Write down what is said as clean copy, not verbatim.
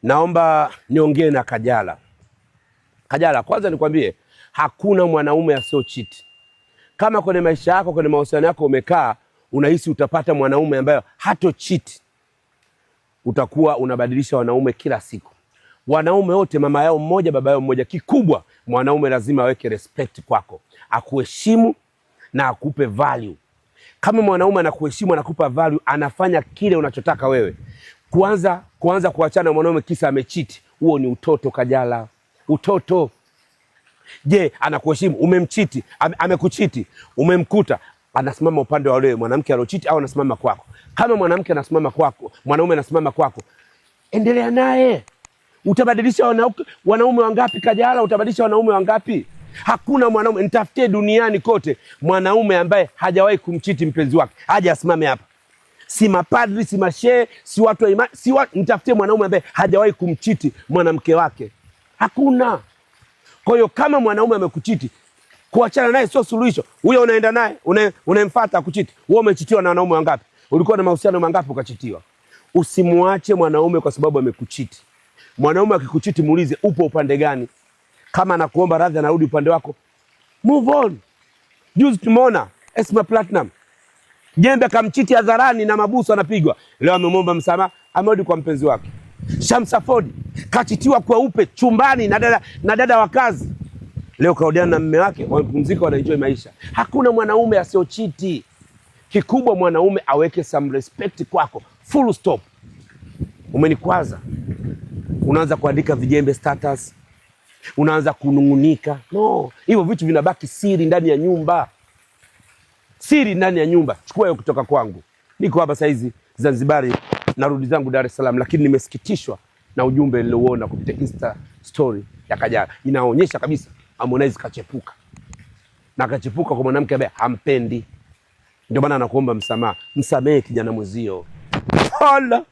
Naomba niongee na Kajala. Kajala, kwanza nikwambie, hakuna mwanaume asio cheat. Kama kwenye maisha yako, kwenye mahusiano yako umekaa unahisi utapata mwanaume ambaye hato cheat, utakuwa unabadilisha wanaume kila siku. Wanaume wote mama yao mmoja baba yao mmoja. Kikubwa mwanaume lazima aweke respect kwako, akuheshimu na akupe value. Kama mwanaume anakuheshimu, anakupa value, anafanya kile unachotaka wewe, kuanza kuachana na mwanaume kisa amecheat, huo ni utoto Kajala, utoto. Je, anakuheshimu, umemchiti, amekuchiti, umemkuta, anasimama upande wa yule mwanamke aliochiti au anasimama kwako? Kama mwanamke anasimama kwako, mwanaume anasimama kwako, endelea naye. Utabadilisha wanaume wangapi Kajala? Utabadilisha wanaume wangapi? Hakuna mwanaume, nitafutie duniani kote mwanaume ambaye hajawahi kumchiti mpenzi wake, aje asimame hapa. Si mapadri, si mashehe, si watu wa imani, nitafutie mwanaume ambaye hajawahi kumchiti mwanamke wake. Hakuna. Kwa hiyo kama mwanaume amekuchiti, kuachana naye sio suluhisho. Huyo unaenda naye, unamfuata kuchiti. Wewe umechitiwa na wanaume wangapi? Ulikuwa na mahusiano mangapi ukachitiwa? Usimuache mwanaume kwa sababu amekuchiti. Mwanaume akikuchiti muulize upo upande gani? Kama anakuomba radhi anarudi upande wako, move on. Juzi tumeona Esma Platinum, jembe kamchiti hadharani na mabusu anapigwa. Leo amemwomba msamaha, amerudi kwa mpenzi wake. Shamsa Ford kachitiwa kwa upe chumbani na dada wa kazi. Leo kaodeana na mume wake, wamepumzika, wanaenjoy maisha. Hakuna mwanaume asiochiti. Kikubwa mwanaume aweke some respect kwako. Full stop. Umenikwaza, unaanza kuandika vijembe status, unaanza kunungunika. No, hivyo vitu vinabaki siri ndani ya nyumba. Siri ndani ya nyumba. Chukua hiyo kutoka kwangu. Niko hapa saizi Zanzibari, narudi zangu Dar es Salaam, lakini nimesikitishwa na ujumbe nilioona kupitia Insta story ya Kajala. Inaonyesha kabisa Harmonize kachepuka. Na kachepuka kwa mwanamke ambaye hampendi. Ndio maana anakuomba msamaha. Msamehe kijana mwenzio. Hala.